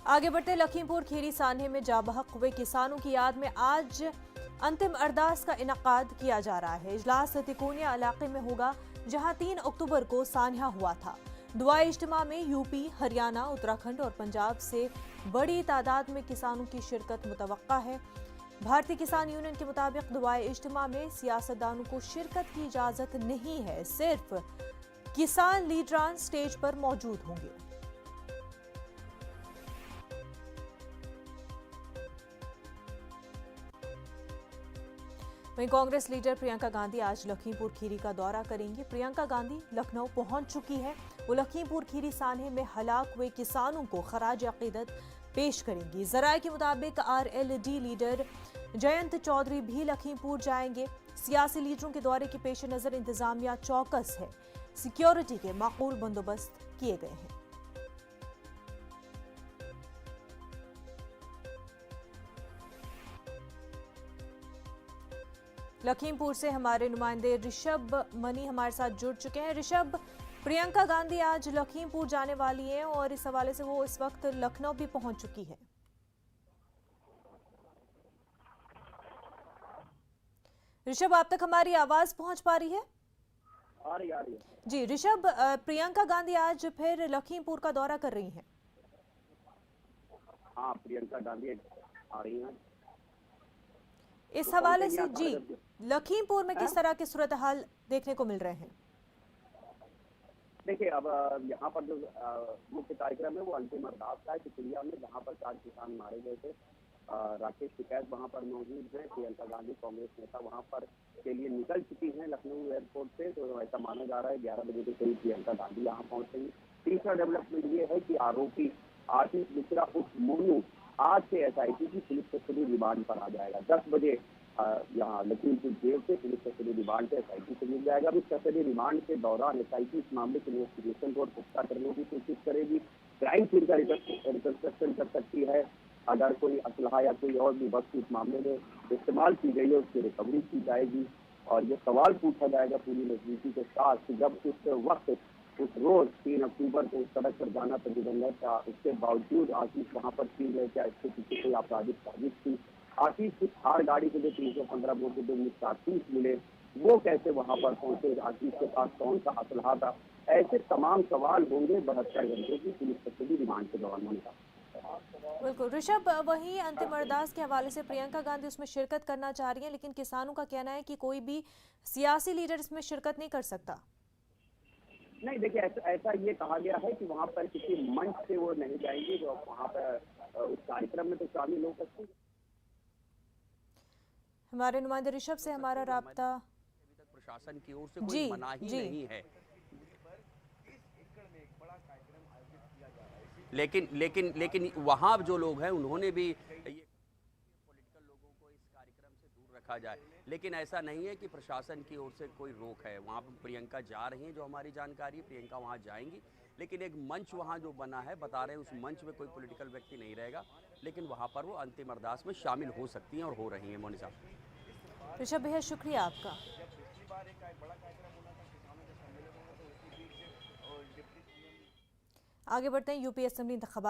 आगे बढ़ते लखीमपुर खीरी सान्हे में जाबहक हुए किसानों की याद में आज अंतिम अरदास का इनकाद किया जा रहा है। इजलास तिकोनिया इलाके में होगा, जहां 3 अक्टूबर को सान्हा हुआ था। दुआ इज्तिमा में यूपी, हरियाणा, उत्तराखंड और पंजाब से बड़ी तादाद में किसानों की शिरकत मुतवक्का है। भारतीय किसान यूनियन के मुताबिक दुआ इज्तिमा में सियासतदानों को शिरकत की इजाजत नहीं है, सिर्फ किसान लीडरान स्टेज पर मौजूद होंगे। वहीं कांग्रेस लीडर प्रियंका गांधी आज लखीमपुर खीरी का दौरा करेंगी। प्रियंका गांधी लखनऊ पहुंच चुकी है। वो लखीमपुर खीरी सान्हे में हलाक हुए किसानों को खराज अकीदत पेश करेंगी। जराये के मुताबिक आरएलडी लीडर जयंत चौधरी भी लखीमपुर जाएंगे। सियासी लीडरों के दौरे के पेश नजर इंतजामिया चौकस है। सिक्योरिटी के माकूल बंदोबस्त किए गए हैं। लखीमपुर से हमारे नुमाइंदे ऋषभ मनी हमारे साथ जुड़ चुके हैं। ऋषभ, प्रियंका गांधी आज लखीमपुर जाने वाली हैं और इस हवाले से वो इस वक्त लखनऊ भी पहुंच चुकी है। ऋषभ, आप तक हमारी आवाज पहुंच पा रही है? आ रही है। जी ऋषभ, प्रियंका गांधी आज फिर लखीमपुर का दौरा कर रही हैं। हाँ, प्रियंका गांधी आ रही हैं। इस हवाले से जी लखीमपुर में किस तरह के सूरत हाल देखने को मिल रहे हैं? देखिए, अब यहाँ पर जो मुख्य कार्यक्रम है वो अंतिम अरदास का है चिड़िया में, जहाँ पर 4 किसान मारे गए थे। राकेश टिकैत वहाँ पर मौजूद है। प्रियंका गांधी कांग्रेस नेता वहाँ पर के लिए निकल चुकी हैं लखनऊ एयरपोर्ट से। तो ऐसा माना जा रहा है 11 बजे के करीब प्रियंका गांधी यहाँ पहुंचेंगी। तीसरा डेवलपमेंट ये है कि आरोपी आशीष मिश्रा उर्फ मोनू आज से एसआईटी की पुलिस कस्टडी रिमांड पर आ जाएगा। 10 बजे यहाँ लखीमपुर जेल से पुलिस कस्टडी रिमांड पे एसआईटी से मिल जाएगा। इस कस्टडी रिमांड के दौरान एसआईटी इस मामले की इन्वेस्टिगेशन को पुख्ता करने की कोशिश करेगी। क्राइम सीन का रिकंस्ट्रक्शन कर सकती है। अगर कोई असलहा या कोई और भी वस्तु इस मामले में इस्तेमाल की गई है उसकी रिकवरी की जाएगी। और ये सवाल पूछा जाएगा पूरी मजबूती के साथ कि जब उस वक्त उस रोज 3 अक्टूबर को उस सड़क पर जाना प्रतिबंधक था, उसके बावजूद आशीष वहाँ पर थी है, क्या इसके पीछे कोई आपराधिक साजिश थी? आशीष की थार गाड़ी के जो 315 बोर्ड के 2 कारतूस मिले, वो कैसे वहाँ पर पहुंचे? आशीष के पास कौन सा असलहा था? ऐसे तमाम सवाल होंगे 72 घंटे की पुलिस कस्टडी रिमांड के दौरान होने का। बिल्कुल ऋषभ, वहीं अंतिम अरदास के हवाले से प्रियंका गांधी उसमें शिरकत करना चाह रही हैं, लेकिन किसानों का कहना है कि कोई भी सियासी लीडर इसमें शिरकत नहीं कर सकता। नहीं, देखिए, ऐसा ये कहा गया है कि वहाँ पर किसी मंच से वो नहीं जाएंगे, जो वहाँ पर उस कार्यक्रम में तो शामिल हो सकते हैं। हमारे नुमाइंदे ऋषभ से हमारा राब्ता अभी तक प्रशासन की ओर से कोई मनाही नहीं है, लेकिन वहाँ जो लोग हैं उन्होंने भी ये पॉलिटिकल लोगों को इस कार्यक्रम से दूर रखा जाए, लेकिन ऐसा नहीं है कि प्रशासन की ओर से कोई रोक है। वहाँ पर प्रियंका जा रही हैं, जो हमारी जानकारी है, प्रियंका वहाँ जाएंगी, लेकिन एक मंच वहाँ जो बना है, बता रहे हैं उस मंच में कोई पॉलिटिकल व्यक्ति नहीं रहेगा, लेकिन वहाँ पर वो अंतिम अरदास में शामिल हो सकती हैं और हो रही हैं। मोनिसा, ऋषभ, बेहद शुक्रिया आपका। आगे बढ़ते हैं। यूपी असेंबली इंतखाबात